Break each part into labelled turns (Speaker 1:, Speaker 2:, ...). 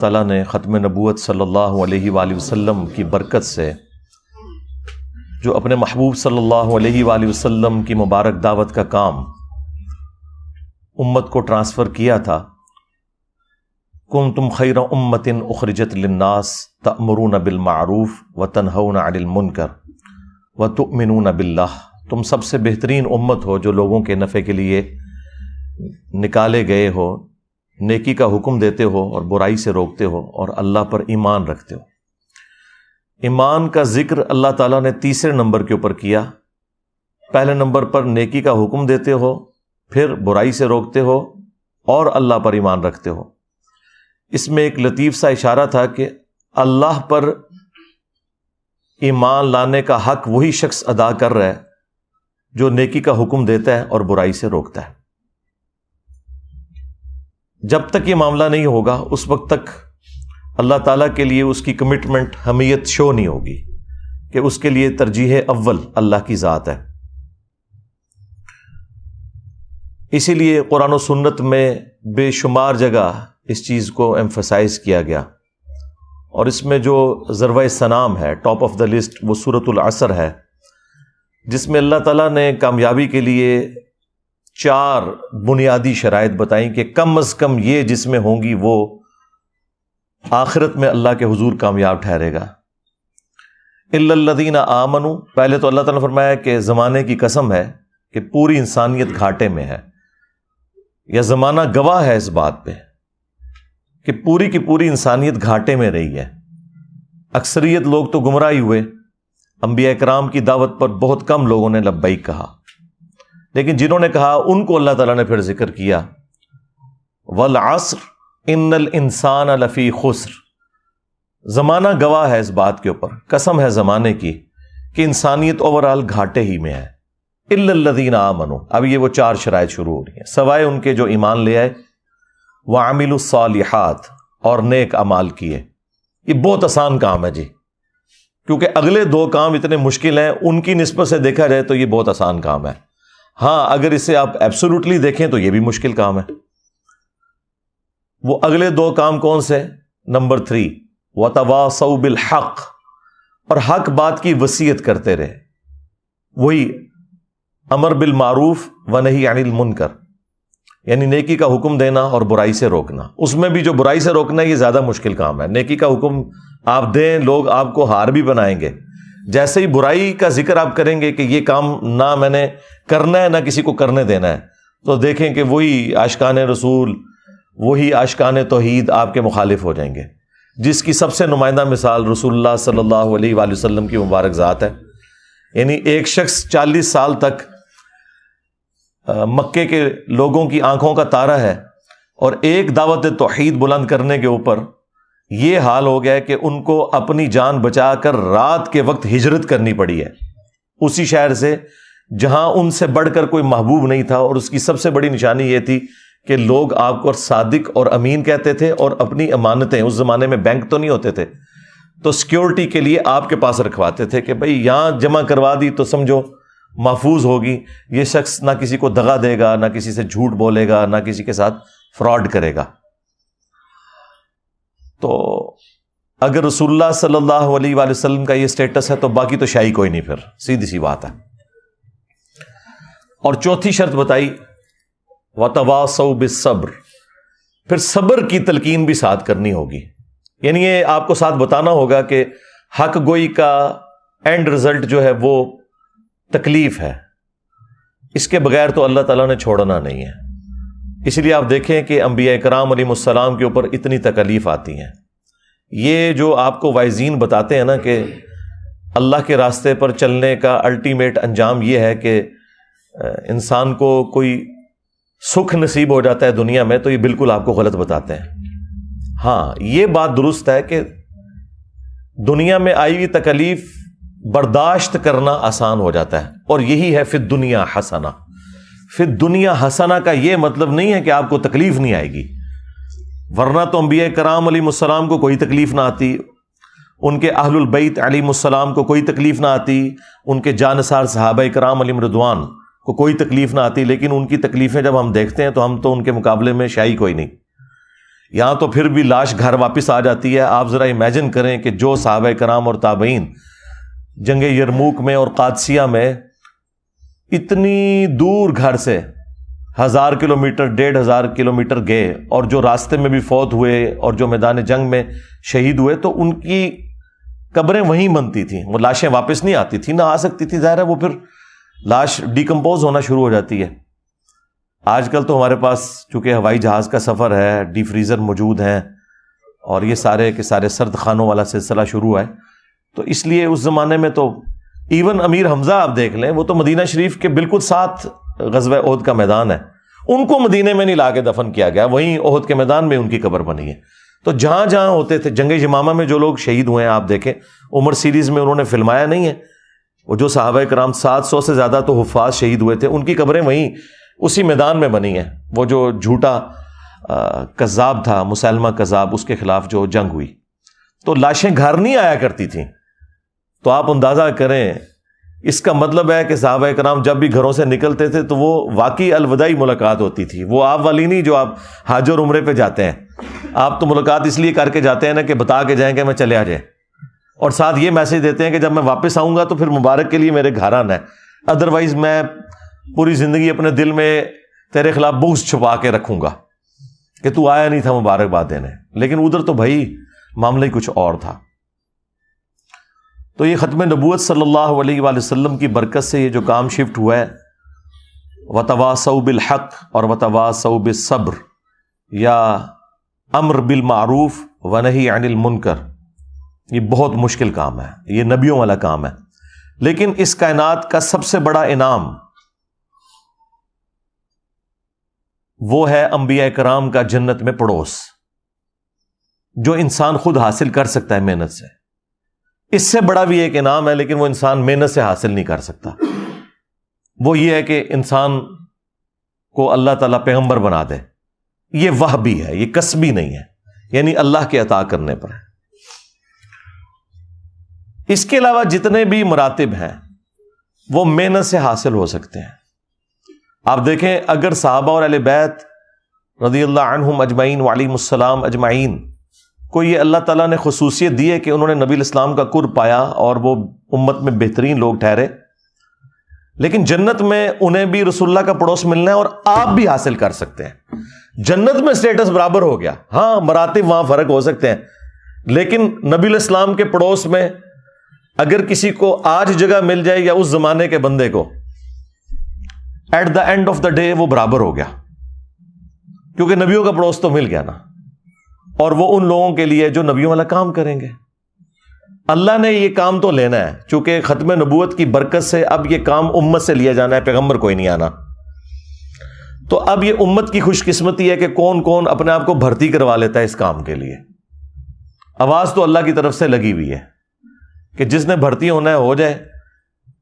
Speaker 1: تعالیٰ نے ختم نبوت صلی اللہ علیہ وآلہ وسلم کی برکت سے جو اپنے محبوب صلی اللہ علیہ وآلہ وسلم کی مبارک دعوت کا کام امت کو ٹرانسفر کیا تھا، کنتم خیر امۃ اخرجت للناس تأمرون بالمعروف وتنہون عن المنکر وتؤمنون باللہ، تم سب سے بہترین امت ہو جو لوگوں کے نفع کے لیے نکالے گئے ہو، نیکی کا حکم دیتے ہو اور برائی سے روکتے ہو اور اللہ پر ایمان رکھتے ہو۔ ایمان کا ذکر اللہ تعالیٰ نے تیسرے نمبر کے اوپر کیا۔ پہلے نمبر پر نیکی کا حکم دیتے ہو، پھر برائی سے روکتے ہو اور اللہ پر ایمان رکھتے ہو۔ اس میں ایک لطیف سا اشارہ تھا کہ اللہ پر ایمان لانے کا حق وہی شخص ادا کر رہا ہے جو نیکی کا حکم دیتا ہے اور برائی سے روکتا ہے۔ جب تک یہ معاملہ نہیں ہوگا اس وقت تک اللہ تعالیٰ کے لیے اس کی کمٹمنٹ، حمیت شو نہیں ہوگی کہ اس کے لیے ترجیح اول اللہ کی ذات ہے۔ اسی لیے قرآن و سنت میں بے شمار جگہ اس چیز کو ایمفسائز کیا گیا، اور اس میں جو ذروۂ سنام ہے، ٹاپ آف دا لسٹ، وہ سورۃ العصر ہے، جس میں اللہ تعالیٰ نے کامیابی کے لیے 4 بنیادی شرائط بتائیں کہ کم از کم یہ جس میں ہوں گی وہ آخرت میں اللہ کے حضور کامیاب ٹھہرے گا۔ الا الذین آمنوا، پہلے تو اللہ تعالیٰ نے فرمایا کہ زمانے کی قسم ہے کہ پوری انسانیت گھاٹے میں ہے، یا زمانہ گواہ ہے اس بات پہ کہ پوری کی پوری انسانیت گھاٹے میں رہی ہے۔ اکثریت لوگ تو گمراہ ہوئے، انبیاء کرام کی دعوت پر بہت کم لوگوں نے لبیک کہا، لیکن جنہوں نے کہا ان کو اللہ تعالیٰ نے پھر ذکر کیا، والعصر ان الانسان لفی خسر، زمانہ گواہ ہے اس بات کے اوپر، قسم ہے زمانے کی کہ انسانیت اوورال گھاٹے ہی میں ہے۔ الا الذین آمنوا، اب یہ وہ 4 شرائط شروع ہو رہی ہیں، سوائے ان کے جو ایمان لے آئے، وعملوا الصالحات، اور نیک اعمال کیے۔ یہ بہت آسان کام ہے جی، کیونکہ اگلے 2 کام اتنے مشکل ہیں، ان کی نسبت سے دیکھا جائے تو یہ بہت آسان کام ہے۔ ہاں، اگر اسے آپ ایبسولوٹلی دیکھیں تو یہ بھی مشکل کام ہے۔ وہ اگلے 2 کام کون سے؟ نمبر 3، وَتَوَاصَوْا بِالْحَقِّ، اور حق بات کی وصیت کرتے رہے، وہی امر بالمعروف ونہی عن المنکر، یعنی نیکی کا حکم دینا اور برائی سے روکنا۔ اس میں بھی جو برائی سے روکنا ہے یہ زیادہ مشکل کام ہے۔ نیکی کا حکم آپ دیں، لوگ آپ کو ہار بھی بنائیں گے، جیسے ہی برائی کا ذکر آپ کریں گے کہ یہ کام نہ میں نے کرنا ہے نہ کسی کو کرنے دینا ہے، تو دیکھیں کہ وہی عاشقان رسول، وہی عاشقان توحید آپ کے مخالف ہو جائیں گے، جس کی سب سے نمائندہ مثال رسول اللہ صلی اللہ علیہ وآلہ وسلم کی مبارک ذات ہے۔ یعنی ایک شخص 40 سال تک مکے کے لوگوں کی آنکھوں کا تارا ہے، اور ایک دعوت توحید بلند کرنے کے اوپر یہ حال ہو گیا ہے کہ ان کو اپنی جان بچا کر رات کے وقت ہجرت کرنی پڑی ہے اسی شہر سے جہاں ان سے بڑھ کر کوئی محبوب نہیں تھا، اور اس کی سب سے بڑی نشانی یہ تھی کہ لوگ آپ کو صادق اور امین کہتے تھے، اور اپنی امانتیں، اس زمانے میں بینک تو نہیں ہوتے تھے، تو سیکیورٹی کے لیے آپ کے پاس رکھواتے تھے کہ بھئی یہاں جمع کروا دی تو سمجھو محفوظ ہوگی، یہ شخص نہ کسی کو دغا دے گا، نہ کسی سے جھوٹ بولے گا، نہ کسی کے ساتھ فراڈ کرے گا۔ تو اگر رسول اللہ صلی اللہ علیہ وآلہ وسلم کا یہ سٹیٹس ہے تو باقی تو شاہی کوئی نہیں، پھر سیدھی سی بات ہے۔ اور چوتھی شرط بتائی، وَتَوَاصَوْا بِالصَّبْرِ، پھر صبر کی تلقین بھی ساتھ کرنی ہوگی، یعنی یہ آپ کو ساتھ بتانا ہوگا کہ حق گوئی کا اینڈ رزلٹ جو ہے وہ تکلیف ہے، اس کے بغیر تو اللہ تعالیٰ نے چھوڑنا نہیں ہے۔ اس لیے آپ دیکھیں کہ انبیاء کرام علیہ السلام کے اوپر اتنی تکلیف آتی ہیں۔ یہ جو آپ کو وائزین بتاتے ہیں نا کہ اللہ کے راستے پر چلنے کا الٹیمیٹ انجام یہ ہے کہ انسان کو کوئی سکھ نصیب ہو جاتا ہے دنیا میں، تو یہ بالکل آپ کو غلط بتاتے ہیں۔ ہاں، یہ بات درست ہے کہ دنیا میں آئی ہوئی تکلیف برداشت کرنا آسان ہو جاتا ہے، اور یہی ہے فی الدنیا حسنہ۔ فی الدنیا حسنہ کا یہ مطلب نہیں ہے کہ آپ کو تکلیف نہیں آئے گی، ورنہ تو انبیاء کرام علیہ السلام کو کوئی تکلیف نہ آتی، ان کے اہل البیت علیہ السلام کو کوئی تکلیف نہ آتی، ان کے جانثار صحابہ کرام علیہم رضوان کو کوئی تکلیف نہ آتی، لیکن ان کی تکلیفیں جب ہم دیکھتے ہیں تو ہم تو ان کے مقابلے میں شاہی کوئی نہیں۔ یہاں تو پھر بھی لاش گھر واپس آ جاتی ہے. آپ ذرا امیجن کریں کہ جو صحابہ کرام اور تابعین جنگ یرموک میں اور قادسیہ میں اتنی دور گھر سے 1000 کلومیٹر 1500 کلومیٹر گئے, اور جو راستے میں بھی فوت ہوئے اور جو میدان جنگ میں شہید ہوئے, تو ان کی قبریں وہیں بنتی تھیں. وہ لاشیں واپس نہیں آتی تھیں, نہ آ سکتی تھی, ظاہر ہے وہ پھر لاش ڈیکمپوز ہونا شروع ہو جاتی ہے. آج کل تو ہمارے پاس چونکہ ہوائی جہاز کا سفر ہے, ڈی فریزر موجود ہیں, اور یہ سارے کے سارے سرد خانوں والا سلسلہ شروع ہے, تو اس لیے اس زمانے میں تو ایون امیر حمزہ آپ دیکھ لیں, وہ تو مدینہ شریف کے بالکل ساتھ غزوہ احد کا میدان ہے, ان کو مدینے میں نہیں لا کے دفن کیا گیا, وہیں احد کے میدان میں ان کی قبر بنی ہے. تو جہاں جہاں ہوتے تھے, جنگ یمامہ میں جو لوگ شہید ہوئے ہیں آپ دیکھیں, عمر سیریز میں انہوں نے فلمایا نہیں ہے, وہ جو صحابہ کرام 700 سے زیادہ تو حفاظ شہید ہوئے تھے, ان کی قبریں وہیں اسی میدان میں بنی ہیں. وہ جو جھوٹا کذاب تھا مسلمہ کذاب, اس کے خلاف جو جنگ ہوئی, تو لاشیں گھر نہیں آیا کرتی تھیں. تو آپ اندازہ کریں, اس کا مطلب ہے کہ صحابہ کرام جب بھی گھروں سے نکلتے تھے تو وہ واقعی الوداعی ملاقات ہوتی تھی. وہ آپ والی نہیں جو آپ حج اور عمرے پہ جاتے ہیں, آپ تو ملاقات اس لیے کر کے جاتے ہیں نا کہ بتا کے جائیں کہ میں چلے آ جائیں, اور ساتھ یہ میسج دیتے ہیں کہ جب میں واپس آؤں گا تو پھر مبارک کے لیے میرے گھر آنا ہے, ادروائز میں پوری زندگی اپنے دل میں تیرے خلاف بغض چھپا کے رکھوں گا کہ تو آیا نہیں تھا مبارکباد دینے. لیکن ادھر تو بھائی معاملہ ہی کچھ اور تھا. تو یہ ختم نبوت صلی اللہ علیہ وآلہ وسلم کی برکت سے یہ جو کام شفٹ ہوا ہے, وتواصوا بالحق اور وتواصوا بالصبر, یا امر بالمعروف ونہی عن المنکر, یہ بہت مشکل کام ہے, یہ نبیوں والا کام ہے. لیکن اس کائنات کا سب سے بڑا انعام وہ ہے انبیاء کرام کا جنت میں پڑوس, جو انسان خود حاصل کر سکتا ہے محنت سے. اس سے بڑا بھی ایک انعام ہے, لیکن وہ انسان محنت سے حاصل نہیں کر سکتا. وہ یہ ہے کہ انسان کو اللہ تعالیٰ پیغمبر بنا دے. یہ وہبی ہے, یہ کسبی نہیں ہے, یعنی اللہ کے عطا کرنے پر ہے. اس کے علاوہ جتنے بھی مراتب ہیں وہ محنت سے حاصل ہو سکتے ہیں. آپ دیکھیں, اگر صحابہ اور اہل بیت رضی اللہ عنہم اجمعین وعلیہم السلام اجمعین کو یہ اللہ تعالیٰ نے خصوصیت دی ہے کہ انہوں نے نبی الاسلام کا قرب پایا اور وہ امت میں بہترین لوگ ٹھہرے, لیکن جنت میں انہیں بھی رسول اللہ کا پڑوس ملنا ہے, اور آپ بھی حاصل کر سکتے ہیں. جنت میں سٹیٹس برابر ہو گیا, ہاں مراتب وہاں فرق ہو سکتے ہیں, لیکن نبی الاسلام کے پڑوس میں اگر کسی کو آج جگہ مل جائے یا اس زمانے کے بندے کو, at the end of the day وہ برابر ہو گیا, کیونکہ نبیوں کا پڑوس تو مل گیا نا, اور وہ ان لوگوں کے لیے جو نبیوں والا کام کریں گے. اللہ نے یہ کام تو لینا ہے, چونکہ ختم نبوت کی برکت سے اب یہ کام امت سے لیا جانا ہے, پیغمبر کوئی نہیں آنا. تو اب یہ امت کی خوش قسمتی ہے کہ کون کون اپنے آپ کو بھرتی کروا لیتا ہے اس کام کے لیے. آواز تو اللہ کی طرف سے لگی ہوئی ہے کہ جس نے بھرتی ہونا ہے ہو جائے,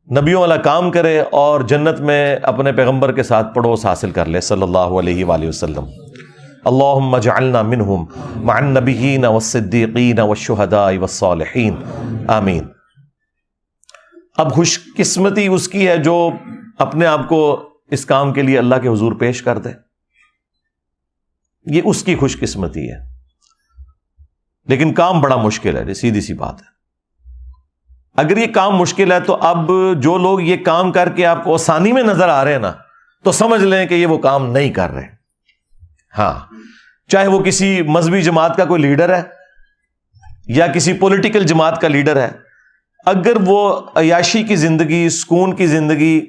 Speaker 1: نبیوں والا کام کرے, اور جنت میں اپنے پیغمبر کے ساتھ پڑوس حاصل کر لے صلی اللہ علیہ وآلہ وسلم. اللہم اجعلنا منہم مع النبیین والصدیقین والشہداء والصالحین, آمین. اب خوش قسمتی اس کی ہے جو اپنے آپ کو اس کام کے لیے اللہ کے حضور پیش کر دے, یہ اس کی خوش قسمتی ہے. لیکن کام بڑا مشکل ہے, سیدھی سی بات ہے. اگر یہ کام مشکل ہے تو اب جو لوگ یہ کام کر کے آپ کو آسانی میں نظر آ رہے ہیں نا, تو سمجھ لیں کہ یہ وہ کام نہیں کر رہے. ہاں, چاہے وہ کسی مذہبی جماعت کا کوئی لیڈر ہے یا کسی پولیٹیکل جماعت کا لیڈر ہے, اگر وہ عیاشی کی زندگی, سکون کی زندگی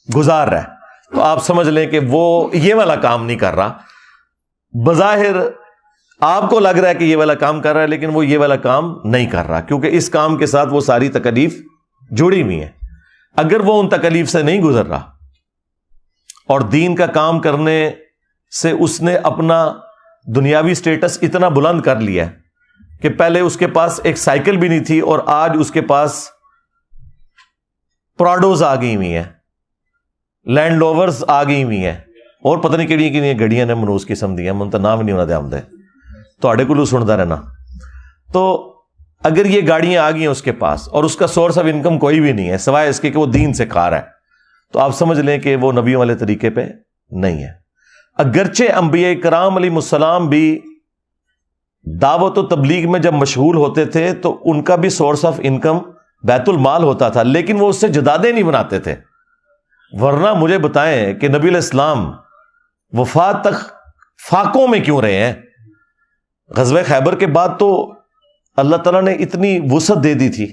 Speaker 1: گزار رہا ہے تو آپ سمجھ لیں کہ وہ یہ والا کام نہیں کر رہا. بظاہر آپ کو لگ رہا ہے کہ یہ والا کام کر رہا ہے, لیکن وہ یہ والا کام نہیں کر رہا, کیونکہ اس کام کے ساتھ وہ ساری تکلیف جڑی ہوئی ہیں. اگر وہ ان تکلیف سے نہیں گزر رہا اور دین کا کام کرنے سے اس نے اپنا دنیاوی سٹیٹس اتنا بلند کر لیا کہ پہلے اس کے پاس ایک سائیکل بھی نہیں تھی اور آج اس کے پاس پراڈوز آ گئی ہوئی ہیں, لینڈ لوورز آ گئی ہوئی ہیں, اور پتہ نہیں کہڑی کہڑی گڑیاں نے منوز قسم دی ہیں, من تو نام نہیں ہونا دے آمدے تو کو سنتا رہنا. تو اگر یہ گاڑیاں آ گئی ہیں اس کے پاس اور اس کا سورس آف انکم کوئی بھی نہیں ہے سوائے اس کے کہ وہ دین سے کھا رہا ہے, تو آپ سمجھ لیں کہ وہ نبیوں والے طریقے پہ نہیں ہے. اگرچہ انبیاء کرام علیہ السلام بھی دعوت و تبلیغ میں جب مشغول ہوتے تھے تو ان کا بھی سورس آف انکم بیت المال ہوتا تھا، لیکن وہ اس سے جدادیں نہیں بناتے تھے۔ ورنہ مجھے بتائیں کہ نبی علیہ السلام وفات تک فاقوں میں کیوں رہے ہیں؟ غزوہ خیبر کے بعد تو اللہ تعالیٰ نے اتنی وسعت دے دی تھی،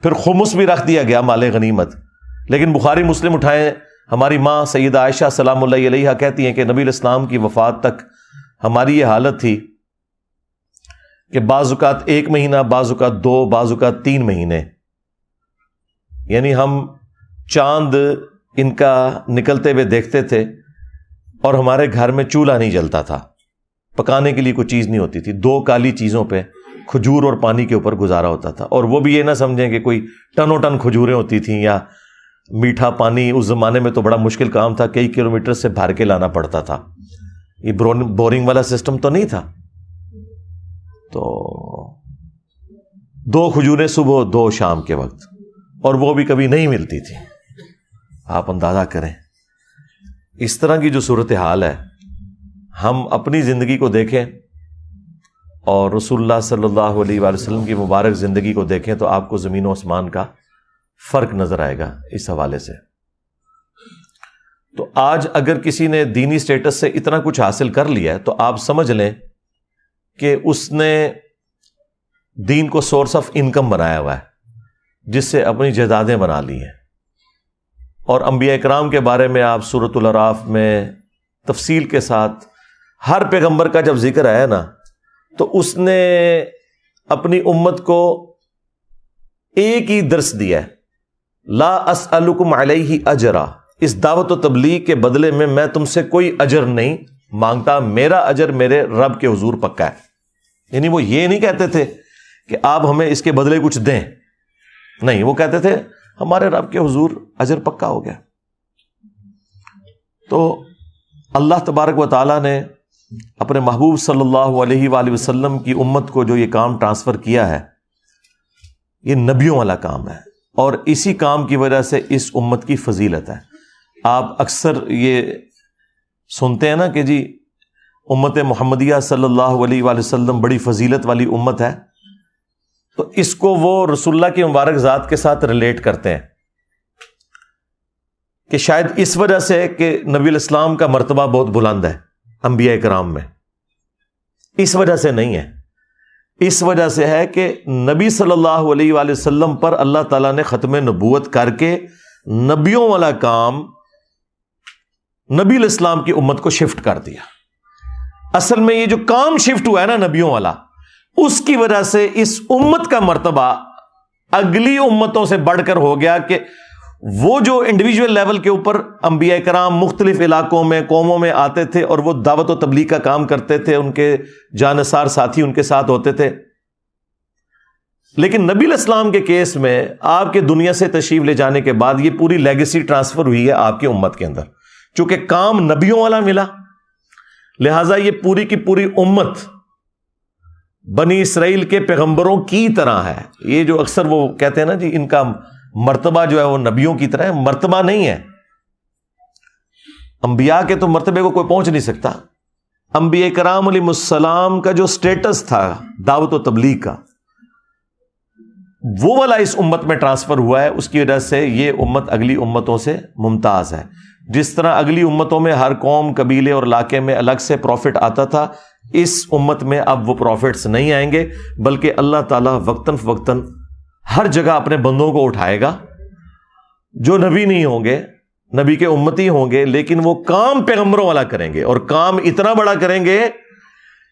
Speaker 1: پھر خمس بھی رکھ دیا گیا مال غنیمت، لیکن بخاری مسلم اٹھائیں، ہماری ماں سیدہ عائشہ سلام اللہ علیہا کہتی ہیں کہ نبی علیہ السلام کی وفات تک ہماری یہ حالت تھی کہ بعض اوقات 1 مہینہ، بعض اوقات 2، بعض اوقات 3 مہینے، یعنی ہم چاند ان کا نکلتے ہوئے دیکھتے تھے اور ہمارے گھر میں چولہا نہیں جلتا تھا، پکانے کے لیے کوئی چیز نہیں ہوتی تھی، 2 کالی چیزوں پہ کھجور اور پانی کے اوپر گزارا ہوتا تھا، اور وہ بھی یہ نہ سمجھیں کہ کوئی ٹنوں ٹن کھجوریں ہوتی تھیں یا میٹھا پانی۔ اس زمانے میں تو بڑا مشکل کام تھا، کئی کلومیٹر سے بھر کے لانا پڑتا تھا، یہ بورنگ والا سسٹم تو نہیں تھا، تو 2 کھجوریں صبح 2 شام کے وقت، اور وہ بھی کبھی نہیں ملتی تھی۔ آپ اندازہ کریں اس طرح کی جو صورتحال ہے، ہم اپنی زندگی کو دیکھیں اور رسول اللہ صلی اللہ علیہ وآلہ وسلم کی مبارک زندگی کو دیکھیں تو آپ کو زمین و آسمان کا فرق نظر آئے گا اس حوالے سے۔ تو آج اگر کسی نے دینی سٹیٹس سے اتنا کچھ حاصل کر لیا ہے تو آپ سمجھ لیں کہ اس نے دین کو سورس آف انکم بنایا ہوا ہے، جس سے اپنی جائیدادیں بنا لی ہیں۔ اور انبیاء کرام کے بارے میں آپ سورۃ الاعراف میں تفصیل کے ساتھ ہر پیغمبر کا جب ذکر آیا نا تو اس نے اپنی امت کو ایک ہی درس دیا ہے، لا اسألکم علیہ اجرا، اس دعوت و تبلیغ کے بدلے میں تم سے کوئی اجر نہیں مانگتا، میرا اجر میرے رب کے حضور پکا ہے۔ یعنی وہ یہ نہیں کہتے تھے کہ آپ ہمیں اس کے بدلے کچھ دیں، نہیں، وہ کہتے تھے ہمارے رب کے حضور اجر پکا ہو گیا۔ تو اللہ تبارک و تعالیٰ نے اپنے محبوب صلی اللہ علیہ وآلہ وسلم کی امت کو جو یہ کام ٹرانسفر کیا ہے، یہ نبیوں والا کام ہے، اور اسی کام کی وجہ سے اس امت کی فضیلت ہے۔ آپ اکثر یہ سنتے ہیں نا کہ جی امت محمدیہ صلی اللہ علیہ وآلہ وسلم بڑی فضیلت والی امت ہے، تو اس کو وہ رسول اللہ کی مبارک ذات کے ساتھ ریلیٹ کرتے ہیں کہ شاید اس وجہ سے کہ نبی علیہ السلام کا مرتبہ بہت بلند ہے انبیاء کرام میں، اس وجہ سے نہیں ہے، اس وجہ سے ہے کہ نبی صلی اللہ علیہ وآلہ وسلم پر اللہ تعالیٰ نے ختم نبوت کر کے نبیوں والا کام نبی علیہ السلام کی امت کو شفٹ کر دیا۔ اصل میں یہ جو کام شفٹ ہوا ہے نا نبیوں والا، اس کی وجہ سے اس امت کا مرتبہ اگلی امتوں سے بڑھ کر ہو گیا کہ وہ جو انڈیویجول لیول کے اوپر انبیاء کرام مختلف علاقوں میں قوموں میں آتے تھے اور وہ دعوت و تبلیغ کا کام کرتے تھے، ان کے جانثار ساتھی ان کے ساتھ ہوتے تھے، لیکن نبی علیہ السلام کے کیس میں آپ کے دنیا سے تشریف لے جانے کے بعد یہ پوری لیگیسی ٹرانسفر ہوئی ہے آپ کی امت کے اندر، چونکہ کام نبیوں والا ملا، لہٰذا یہ پوری کی پوری امت بنی اسرائیل کے پیغمبروں کی طرح ہے۔ یہ جو اکثر وہ کہتے ہیں نا جی ان کا مرتبہ جو ہے وہ نبیوں کی طرح ہے، مرتبہ نہیں ہے، انبیاء کے تو مرتبے کو کوئی پہنچ نہیں سکتا۔ انبیاء کرام علیہ السلام کا جو سٹیٹس تھا دعوت و تبلیغ کا، وہ والا اس امت میں ٹرانسفر ہوا ہے، اس کی وجہ سے یہ امت اگلی امتوں سے ممتاز ہے۔ جس طرح اگلی امتوں میں ہر قوم، قبیلے اور علاقے میں الگ سے پروفٹ آتا تھا، اس امت میں اب وہ پروفٹس نہیں آئیں گے، بلکہ اللہ تعالیٰ وقتاً فوقتاً ہر جگہ اپنے بندوں کو اٹھائے گا جو نبی نہیں ہوں گے، نبی کے امتی ہوں گے، لیکن وہ کام پیغمبروں والا کریں گے، اور کام اتنا بڑا کریں گے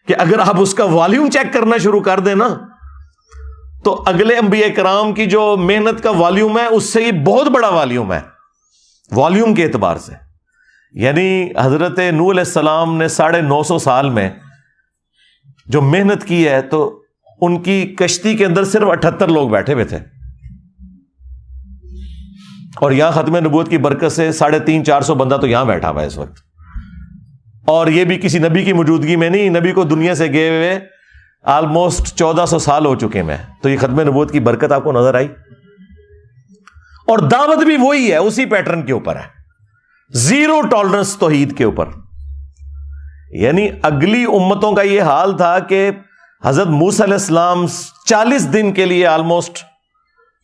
Speaker 1: کہ اگر آپ اس کا والیوم چیک کرنا شروع کر دیں نا تو اگلے انبیاء کرام کی جو محنت کا والیوم ہے اس سے یہ بہت بڑا والیوم ہے، والیوم کے اعتبار سے۔ یعنی حضرت نوح علیہ السلام نے 950 سال میں جو محنت کی ہے تو ان کی کشتی کے اندر صرف 78 لوگ بیٹھے ہوئے تھے، اور یہاں ختم نبوت کی برکت سے 350-400 بندہ تو یہاں بیٹھا ہوا ہے اس وقت، اور یہ بھی کسی نبی کی موجودگی میں نہیں، نبی کو دنیا سے گئے ہوئے آلموسٹ 1400 سال ہو چکے میں، تو یہ ختم نبوت کی برکت آپ کو نظر آئی۔ اور دعوت بھی وہی ہے، اسی پیٹرن کے اوپر ہے، زیرو ٹالرنس توحید کے اوپر۔ یعنی اگلی امتوں کا یہ حال تھا کہ حضرت موسیٰ علیہ السلام 40 دن کے لیے آلموسٹ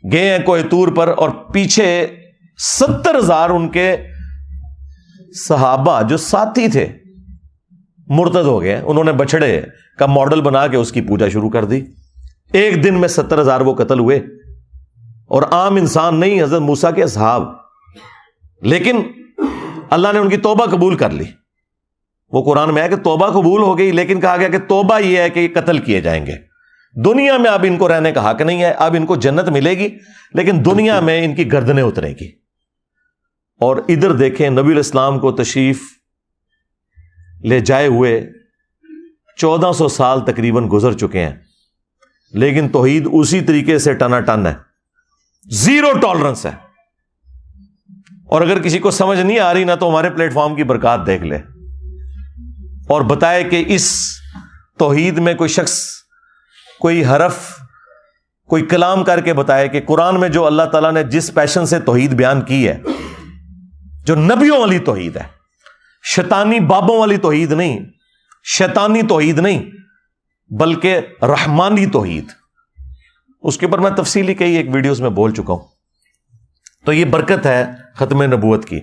Speaker 1: گئے ہیں کوہ طور پر، اور پیچھے 70,000 ان کے صحابہ جو ساتھی تھے مرتد ہو گئے. انہوں نے بچڑے کا ماڈل بنا کے اس کی پوجا شروع کر دی. ایک دن میں 70,000 وہ قتل ہوئے، اور عام انسان نہیں، حضرت موسیٰ کے اصحاب. لیکن اللہ نے ان کی توبہ قبول کر لی. وہ قرآن میں ہے کہ توبہ قبول ہو گئی، لیکن کہا گیا کہ توبہ یہ ہے کہ یہ قتل کیے جائیں گے. دنیا میں اب ان کو رہنے کا حق نہیں ہے، اب ان کو جنت ملے گی لیکن دنیا میں ان کی گردنیں اترے گی. اور ادھر دیکھیں نبی علیہ السلام کو تشریف لے جائے ہوئے 1400 سال تقریباً گزر چکے ہیں، لیکن توحید اسی طریقے سے ٹنا ٹن ہے، زیرو ٹالرنس ہے. اور اگر کسی کو سمجھ نہیں آ رہی نا تو ہمارے پلیٹ فارم کی برکات دیکھ لے اور بتائے کہ اس توحید میں کوئی شخص کوئی حرف کوئی کلام کر کے بتائے کہ قرآن میں جو اللہ تعالیٰ نے جس پیشن سے توحید بیان کی ہے، جو نبیوں والی توحید ہے، شیطانی بابوں والی توحید نہیں، شیطانی توحید نہیں بلکہ رحمانی توحید، اس کے اوپر میں تفصیلی کئی ایک ویڈیوز میں بول چکا ہوں. تو یہ برکت ہے ختم نبوت کی.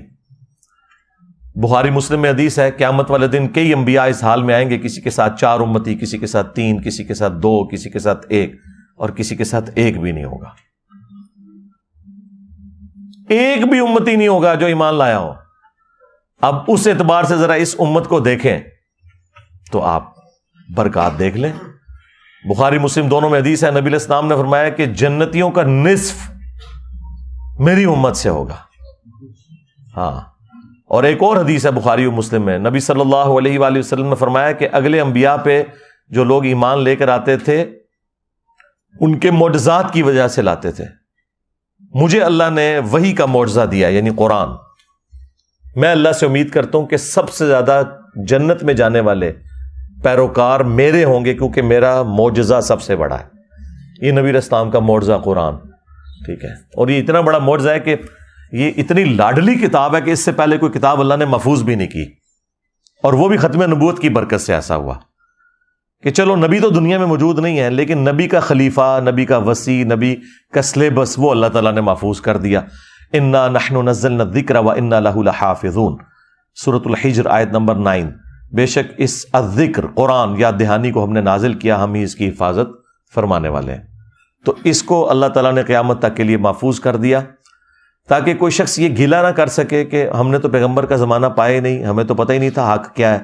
Speaker 1: بخاری مسلم میں حدیث ہے قیامت والے دن کئی انبیاء اس حال میں آئیں گے، کسی کے ساتھ 4 امتی، کسی کے ساتھ 3، کسی کے ساتھ 2، کسی کے ساتھ 1، اور کسی کے ساتھ 1 بھی نہیں ہوگا. 1 بھی امتی نہیں ہوگا جو ایمان لایا ہو. اب اس اعتبار سے ذرا اس امت کو دیکھیں تو آپ برکات دیکھ لیں. بخاری مسلم دونوں میں حدیث ہے، نبی علیہ السلام نے فرمایا کہ جنتیوں کا نصف میری امت سے ہوگا. ہاں، اور ایک اور حدیث ہے بخاری و مسلم میں، نبی صلی اللہ علیہ وآلہ وسلم نے فرمایا کہ اگلے انبیاء پہ جو لوگ ایمان لے کر آتے تھے ان کے معجزات کی وجہ سے لاتے تھے. مجھے اللہ نے وحی کا معجزہ دیا یعنی قرآن. میں اللہ سے امید کرتا ہوں کہ سب سے زیادہ جنت میں جانے والے پیروکار میرے ہوں گے، کیونکہ میرا معجزہ سب سے بڑا ہے. یہ نبی علیہ السلام کا معجزہ قرآن، ٹھیک ہے. اور یہ اتنا بڑا معجزہ ہے کہ یہ اتنی لاڈلی کتاب ہے کہ اس سے پہلے کوئی کتاب اللہ نے محفوظ بھی نہیں کی، اور وہ بھی ختم نبوت کی برکت سے ایسا ہوا کہ چلو نبی تو دنیا میں موجود نہیں ہے، لیکن نبی کا خلیفہ، نبی کا وصی، نبی کا سلیبس وہ اللہ تعالیٰ نے محفوظ کر دیا. انا نحن نزلنا الذکر وانا لہ لحافظون، سورۃ الحجر آیت نمبر 9. بے شک اس الذکر قرآن یاد دہانی کو ہم نے نازل کیا، ہم ہی اس کی حفاظت فرمانے والے ہیں. تو اس کو اللہ تعالیٰ نے قیامت تک کے لیے محفوظ کر دیا تاکہ کوئی شخص یہ گلہ نہ کر سکے کہ ہم نے تو پیغمبر کا زمانہ پائے نہیں، ہمیں تو پتہ ہی نہیں تھا حق کیا ہے.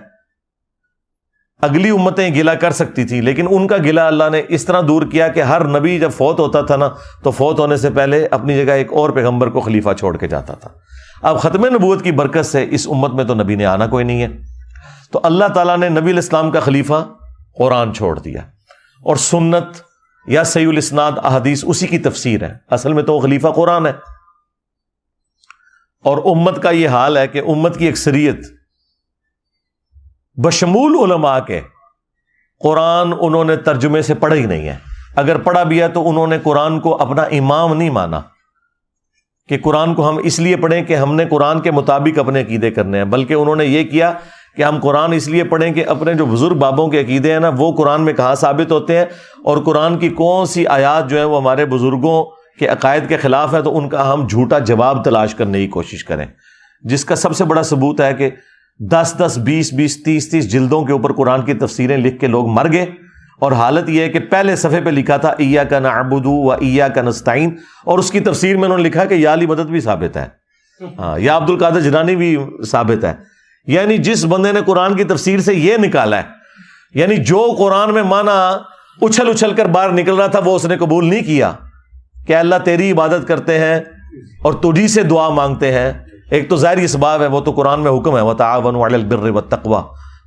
Speaker 1: اگلی امتیں گلہ کر سکتی تھی، لیکن ان کا گلہ اللہ نے اس طرح دور کیا کہ ہر نبی جب فوت ہوتا تھا نا تو فوت ہونے سے پہلے اپنی جگہ ایک اور پیغمبر کو خلیفہ چھوڑ کے جاتا تھا. اب ختم نبوت کی برکت سے اس امت میں تو نبی نے آنا کوئی نہیں ہے، تو اللہ تعالیٰ نے نبی علیہ السلام کا خلیفہ قرآن چھوڑ دیا، اور سنت یا صحیح الاسناد احادیث اسی کی تفسیر ہے. اصل میں تو وہ خلیفہ قرآن ہے. اور امت کا یہ حال ہے کہ امت کی اکثریت بشمول علماء کے قرآن انہوں نے ترجمے سے پڑھا ہی نہیں ہے. اگر پڑھا بھی ہے تو انہوں نے قرآن کو اپنا امام نہیں مانا کہ قرآن کو ہم اس لیے پڑھیں کہ ہم نے قرآن کے مطابق اپنے عقیدے کرنے ہیں، بلکہ انہوں نے یہ کیا کہ ہم قرآن اس لیے پڑھیں کہ اپنے جو بزرگ بابوں کے عقیدے ہیں نا وہ قرآن میں کہاں ثابت ہوتے ہیں، اور قرآن کی کون سی آیات جو ہیں وہ ہمارے بزرگوں کے عقائد کے خلاف ہے تو ان کا ہم جھوٹا جواب تلاش کرنے کی کوشش کریں. جس کا سب سے بڑا ثبوت ہے کہ 10-10 20-20 30-30 جلدوں کے اوپر قرآن کی تفسیریں لکھ کے لوگ مر گئے، اور حالت یہ ہے کہ پہلے صفحے پہ لکھا تھا ایاک نعبد و ایاک نستعین، اور اس کی تفسیر میں انہوں نے لکھا کہ یا علی مدد بھی ثابت ہے، ہاں یا عبد القادر جیلانی بھی ثابت ہے. یعنی جس بندے نے قرآن کی تفسیر سے یہ نکالا ہے، یعنی جو قرآن میں معنی اچھل اچھل کر باہر نکل رہا تھا وہ اس نے قبول نہیں کیا کہ اللہ تیری عبادت کرتے ہیں اور تجھی سے دعا مانگتے ہیں. ایک تو ظاہری اسباب ہے، وہ تو قرآن میں حکم ہے وَتَعَاوَنُوا عَلَى الْبِرِّ وَالتَّقْوَى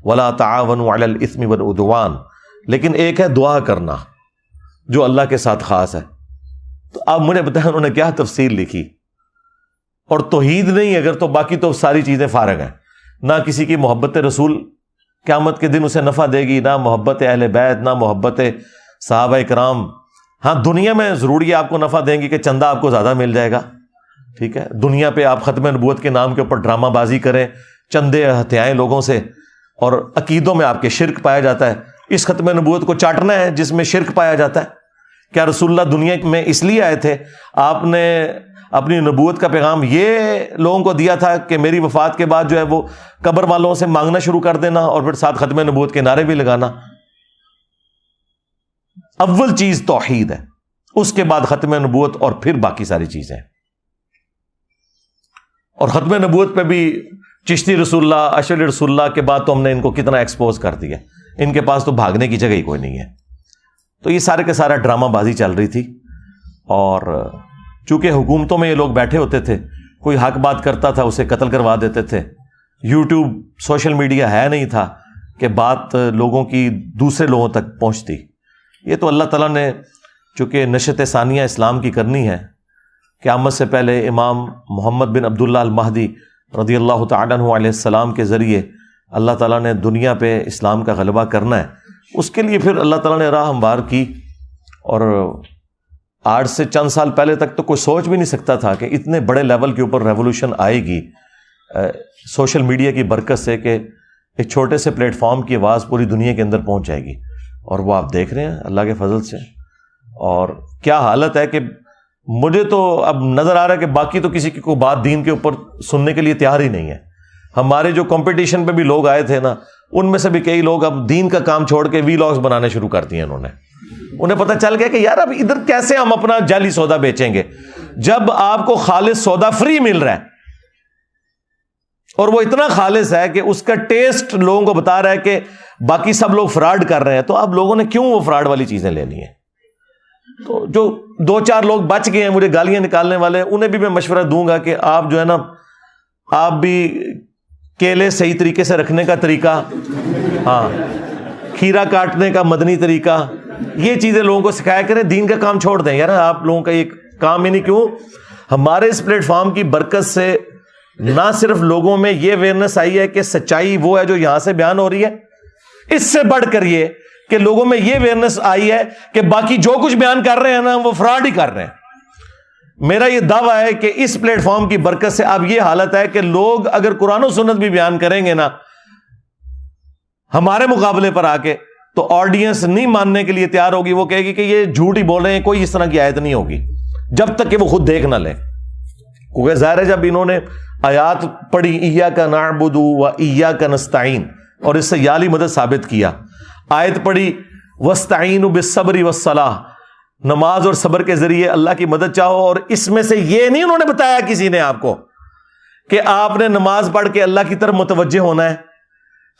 Speaker 1: وَلَا تَعَاوَنُوا عَلَى الْإِثْمِ وَالْعُدْوَانِ، لیکن ایک ہے دعا کرنا جو اللہ کے ساتھ خاص ہے. تو آپ مجھے بتائیں انہوں نے کیا تفسیر لکھی، اور توحید نہیں اگر تو باقی تو ساری چیزیں فارغ ہیں. نہ کسی کی محبت رسول قیامت کے دن اسے نفع دے گی، نہ محبت اہل بیت، نہ محبت صحابہ کرام. ہاں دنیا میں ضروری ہے آپ کو نفع دیں گی کہ چندہ آپ کو زیادہ مل جائے گا، ٹھیک ہے. دنیا پہ آپ ختم نبوت کے نام کے اوپر ڈرامہ بازی کریں، چندے ہتھیائیں لوگوں سے، اور عقیدوں میں آپ کے شرک پایا جاتا ہے، اس ختم نبوت کو چاٹنا ہے جس میں شرک پایا جاتا ہے؟ کیا رسول اللہ دنیا میں اس لیے آئے تھے؟ آپ نے اپنی نبوت کا پیغام یہ لوگوں کو دیا تھا کہ میری وفات کے بعد جو ہے وہ قبر والوں سے مانگنا شروع کر دینا اور پھر ساتھ ختم نبوت کے نعرے بھی لگانا؟ اول چیز توحید ہے، اس کے بعد ختم نبوت اور پھر باقی ساری چیزیں. اور ختم نبوت پہ بھی چشتی رسول اللہ، اشعری رسول اللہ کے بعد تو ہم نے ان کو کتنا ایکسپوز کر دیا، ان کے پاس تو بھاگنے کی جگہ ہی کوئی نہیں ہے. تو یہ سارے کے سارا ڈرامہ بازی چل رہی تھی، اور چونکہ حکومتوں میں یہ لوگ بیٹھے ہوتے تھے، کوئی حق بات کرتا تھا اسے قتل کروا دیتے تھے. یوٹیوب، سوشل میڈیا ہے نہیں تھا کہ بات لوگوں کی دوسرے لوگوں تک پہنچتی. یہ تو اللہ تعالیٰ نے چونکہ نشت ثانیہ اسلام کی کرنی ہے، قیامت سے پہلے امام محمد بن عبداللہ المہدی رضی اللہ تعالیٰ عنہ علیہ السلام کے ذریعے اللہ تعالیٰ نے دنیا پہ اسلام کا غلبہ کرنا ہے. اس کے لیے پھر اللہ تعالیٰ نے راہ ہموار کی، اور آج سے چند سال پہلے تک تو کوئی سوچ بھی نہیں سکتا تھا کہ اتنے بڑے لیول کے اوپر ریولوشن آئے گی سوشل میڈیا کی برکت سے، کہ ایک چھوٹے سے پلیٹ فارم کی آواز پوری دنیا کے اندر پہنچ جائے گی. اور وہ آپ دیکھ رہے ہیں اللہ کے فضل سے. اور کیا حالت ہے کہ مجھے تو اب نظر آ رہا ہے کہ باقی تو کسی کی کوئی بات دین کے اوپر سننے کے لیے تیار ہی نہیں ہے. ہمارے جو کمپٹیشن پہ بھی لوگ آئے تھے نا، ان میں سے بھی کئی لوگ اب دین کا کام چھوڑ کے ویلاگز بنانے شروع کر دیے. انہیں پتہ چل گیا کہ یار اب ادھر کیسے ہم اپنا جعلی سودا بیچیں گے جب آپ کو خالص سودا فری مل رہا ہے، اور وہ اتنا خالص ہے کہ اس کا ٹیسٹ لوگوں کو بتا رہا ہے کہ باقی سب لوگ فراڈ کر رہے ہیں. تو اب لوگوں نے کیوں وہ فراڈ والی چیزیں لینی ہیں؟ تو جو 2-4 لوگ بچ گئے ہیں مجھے گالیاں نکالنے والے، انہیں بھی میں مشورہ دوں گا کہ آپ جو ہے نا، آپ بھی کیلے صحیح طریقے سے رکھنے کا طریقہ، ہاں، کھیرا کاٹنے کا مدنی طریقہ، یہ چیزیں لوگوں کو سکھایا کریں. دین کا کام چھوڑ دیں یار، آپ لوگوں کا یہ کام ہی نہیں. کیوں؟ ہمارے اس پلیٹ فارم کی برکت سے نہ صرف لوگوں میں یہ اویئرنیس آئی ہے کہ سچائی وہ ہے جو یہاں سے بیان ہو رہی ہے، اس سے بڑھ کر یہ کہ لوگوں میں یہ اویئرنیس آئی ہے کہ باقی جو کچھ بیان کر رہے ہیں نا وہ فراڈ ہی کر رہے ہیں. میرا یہ دعویٰ ہے کہ اس پلیٹ فارم کی برکت سے اب یہ حالت ہے کہ لوگ اگر قرآن و سنت بھی بیان کریں گے نا ہمارے مقابلے پر آ کے، تو آڈینس نہیں ماننے کے لیے تیار ہوگی. وہ کہے گی کہ یہ جھوٹ ہی بول رہے ہیں، کوئی اس طرح کی آیت نہیں ہوگی جب تک کہ وہ خود دیکھ نہ لیں. کیونکہ ظاہر ہے جب انہوں نے آیات پڑھی ایاک نعبد و ایاک نستعین اور اس سے یالی مدد ثابت کیا، آیت پڑھی واستعینوا بالصبر والصلاۃ، نماز اور صبر کے ذریعے اللہ کی مدد چاہو، اور اس میں سے یہ نہیں انہوں نے بتایا کسی نے آپ کو کہ آپ نے نماز پڑھ کے اللہ کی طرف متوجہ ہونا ہے،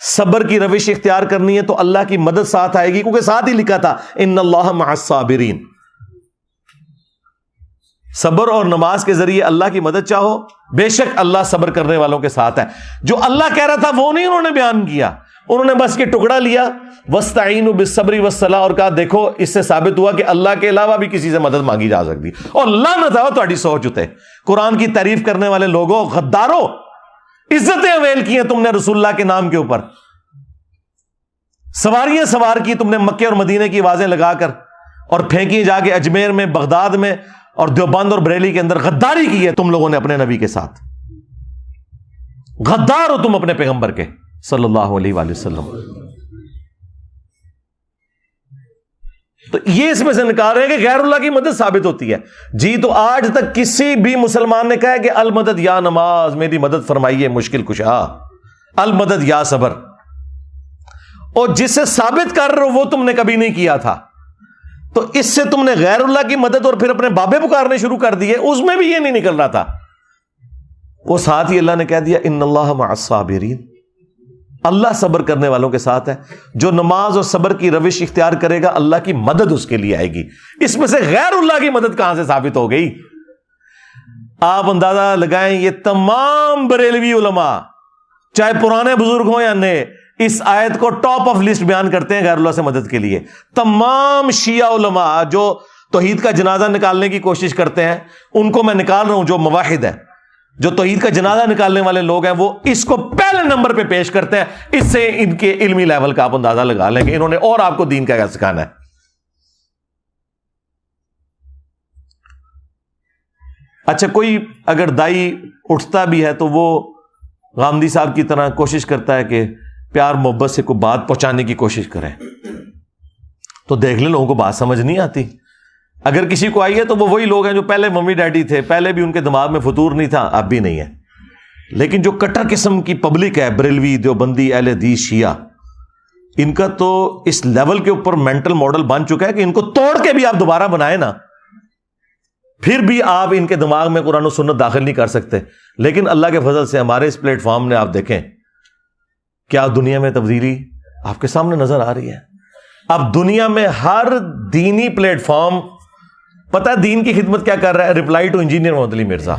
Speaker 1: صبر کی روش اختیار کرنی ہے تو اللہ کی مدد ساتھ آئے گی، کیونکہ ساتھ ہی لکھا تھا ان اللہ مع الصابرین. صبر اور نماز کے ذریعے اللہ کی مدد چاہو، بے شک اللہ صبر کرنے والوں کے ساتھ ہے. جو اللہ کہہ رہا تھا وہ نہیں انہوں نے بیان کیا، انہوں نے بس یہ ٹکڑا لیا واستعینوا بالصبر والصلاۃ اور کہا دیکھو اس سے ثابت ہوا کہ اللہ کے علاوہ بھی کسی سے مدد مانگی جا سکتی. اور لعنت ہے تہاڈی سوچ اتے. قرآن کی تعریف کرنے والے لوگوں، غداروں، عزتیں اویل کی ہیں تم نے رسول اللہ کے نام کے اوپر، سواریاں سوار کی تم نے مکے اور مدینے کی آوازیں لگا کر، اور پھینکی جا کے اجمیر میں، بغداد میں اور دیوبند اور بریلی کے اندر. غداری کی ہے تم لوگوں نے اپنے نبی کے ساتھ. غدار ہو تم اپنے پیغمبر کے صلی اللہ علیہ وآلہ وسلم. تو یہ اس میں سے نکال رہے ہیں کہ غیر اللہ کی مدد ثابت ہوتی ہے. جی تو آج تک کسی بھی مسلمان نے کہا ہے کہ المدد یا نماز میری مدد فرمائیے مشکل کشا، المدد یا صبر، اور جس سے ثابت کر رہے ہو وہ تم نے کبھی نہیں کیا تھا. تو اس سے تم نے غیر اللہ کی مدد اور پھر اپنے بابے پکارنے شروع کر دیے، اس میں بھی یہ نہیں نکل رہا تھا. وہ ساتھ ہی اللہ نے کہہ دیا ان اللہ مع الصابرین، اللہ صبر کرنے والوں کے ساتھ ہے. جو نماز اور صبر کی روش اختیار کرے گا اللہ کی مدد اس کے لیے آئے گی. اس میں سے غیر اللہ کی مدد کہاں سے ثابت ہو گئی؟ آپ اندازہ لگائیں، یہ تمام بریلوی علماء چاہے پرانے بزرگ ہوں یا نئے اس آیت کو ٹاپ آف لسٹ بیان کرتے ہیں غیر اللہ سے مدد کے لیے. تمام شیعہ علماء جو توحید کا جنازہ نکالنے کی کوشش کرتے ہیں، ان کو میں نکال رہا ہوں، جو موحد ہیں، جو توحید کا جنازہ نکالنے والے لوگ ہیں، وہ اس کو پہلے نمبر پہ پیش کرتے ہیں. اس سے ان کے علمی لیول کا آپ اندازہ لگا لیں کہ انہوں نے اور آپ کو دین کا کیا سکھانا ہے. اچھا، کوئی اگر دائی اٹھتا بھی ہے تو وہ غامدی صاحب کی طرح کوشش کرتا ہے کہ پیار محبت سے کوئی بات پہنچانے کی کوشش کریں تو دیکھ لیں لوگوں کو بات سمجھ نہیں آتی. اگر کسی کو آئی ہے تو وہ وہی لوگ ہیں جو پہلے ممی ڈیڈی تھے, پہلے بھی ان کے دماغ میں فطور نہیں تھا, اب بھی نہیں ہے. لیکن جو کٹر قسم کی پبلک ہے, بریلوی, دیوبندی, اہل حدیث, شیعہ, ان کا تو اس لیول کے اوپر مینٹل ماڈل بن چکا ہے کہ ان کو توڑ کے بھی آپ دوبارہ بنائے نا, پھر بھی آپ ان کے دماغ میں قرآن و سنت داخل نہیں کر سکتے. لیکن اللہ کے فضل سے ہمارے اس پلیٹ فارم نے آپ دیکھیں کیا دنیا میں تبدیلی آپ کے سامنے نظر آ رہی ہے. اب دنیا میں ہر دینی پلیٹ فارم پتہ ہے دین کی خدمت کیا کر رہا ہے, ریپلائی ٹو انجینئر محمد علی مرزا.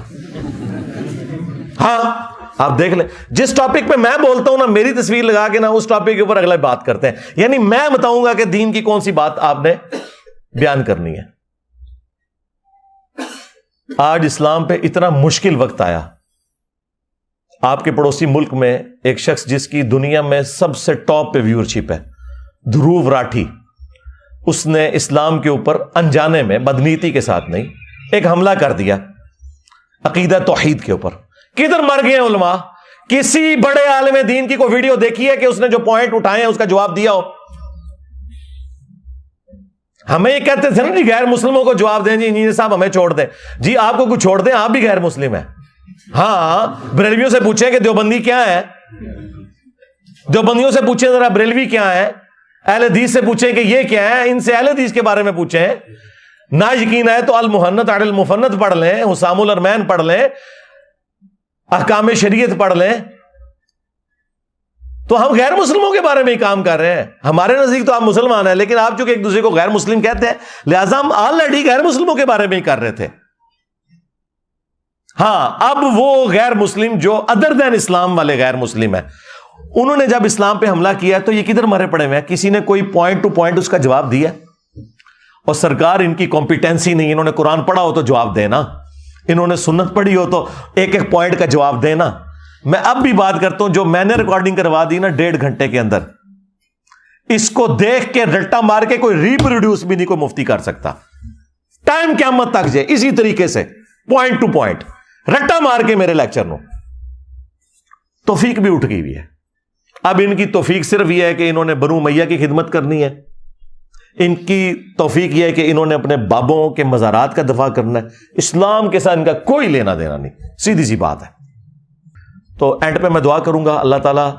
Speaker 1: ہاں آپ دیکھ لیں, جس ٹاپک پہ میں بولتا ہوں نا, میری تصویر لگا کے نا اس ٹاپک کے اوپر اگلا بات کرتے ہیں. یعنی میں بتاؤں گا کہ دین کی کون سی بات آپ نے بیان کرنی ہے. آج اسلام پہ اتنا مشکل وقت آیا. آپ کے پڑوسی ملک میں ایک شخص جس کی دنیا میں سب سے ٹاپ پہ ویورشپ ہے, دھروو راٹھی, اس نے اسلام کے اوپر انجانے میں, بدنیتی کے ساتھ نہیں, ایک حملہ کر دیا عقیدہ توحید کے اوپر. کدھر مر گئے علماء؟ کسی بڑے عالم دین کی کوئی ویڈیو دیکھی ہے کہ اس نے جو پوائنٹ اٹھائے ہیں اس کا جواب دیا ہو؟ ہمیں یہ کہتے تھے نا جی غیر مسلموں کو جواب دیں, جی انجینئر صاحب ہمیں چھوڑ دیں. جی آپ کو کچھ چھوڑ دیں, آپ بھی غیر مسلم ہیں. ہاں بریلویوں سے پوچھیں کہ دیوبندی کیا ہے, دیوبندیوں سے پوچھیں ذرا بریلوی کیا ہے, اہل حدیث سے پوچھیں کہ یہ کیا ہے, ان سے اہل حدیث کے بارے میں پوچھیں. نہ یقین ہے تو المحنت علی المفنت پڑھ لیں, حسام الارمین پڑھ لیں, احکام شریعت پڑھ لیں. تو ہم غیر مسلموں کے بارے میں ہی کام کر رہے ہیں. ہمارے نزدیک تو آپ مسلمان ہیں, لیکن آپ چونکہ ایک دوسرے کو غیر مسلم کہتے ہیں, لہٰذا ہم آلریڈی غیر مسلموں کے بارے میں ہی کر رہے تھے. ہاں اب وہ غیر مسلم جو ادر دین اسلام والے غیر مسلم ہیں, انہوں نے جب اسلام پہ حملہ کیا تو یہ کدھر مرے پڑے ہوئے ہیں؟ کسی نے کوئی پوائنٹ ٹو پوائنٹ اس کا جواب دیا؟ اور سرکار ان کی کمپیٹنسی نہیں, انہوں نے قرآن پڑھا ہو تو جواب دینا, انہوں نے سنت پڑھی ہو تو ایک ایک پوائنٹ کا جواب دینا. میں اب بھی بات کرتا ہوں, جو میں نے ریکارڈنگ کروا دی نا 1.5 گھنٹے کے اندر, اس کو دیکھ کے رٹا مار کے کوئی ریپروڈیوس بھی نہیں کوئی مفتی کر سکتا. ٹائم قیامت تک جائے اسی طریقے سے پوائنٹ ٹو پوائنٹ رٹا مار کے میرے لیکچر نو. توفیق بھی اٹھ گئی ہوئی ہے. اب ان کی توفیق صرف یہ ہے کہ انہوں نے بنو امیہ کی خدمت کرنی ہے, ان کی توفیق یہ ہے کہ انہوں نے اپنے بابوں کے مزارات کا دفاع کرنا ہے. اسلام کے ساتھ ان کا کوئی لینا دینا نہیں, سیدھی سی بات ہے. تو اینڈ پہ میں دعا کروں گا اللہ تعالیٰ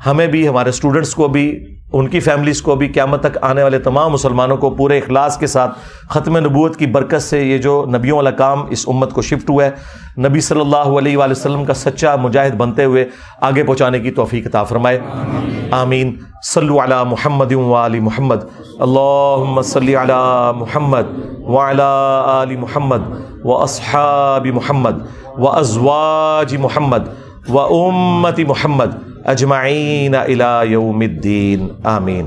Speaker 1: ہمیں بھی, ہمارے اسٹوڈنٹس کو بھی, ان کی فیملیز کو بھی, قیامت تک آنے والے تمام مسلمانوں کو پورے اخلاص کے ساتھ ختم نبوت کی برکت سے یہ جو نبیوں والا کام اس امت کو شفٹ ہوا ہے, نبی صلی اللہ علیہ وآلہ وسلم کا سچا مجاہد بنتے ہوئے آگے پہنچانے کی توفیق عطا فرمائے. آمین. صلو علی محمد وآل محمد. اللہم صلی علی محمد وعلی آل محمد واصحاب محمد وازواج محمد وامت محمد اجمعین الی یوم الدین. آمین.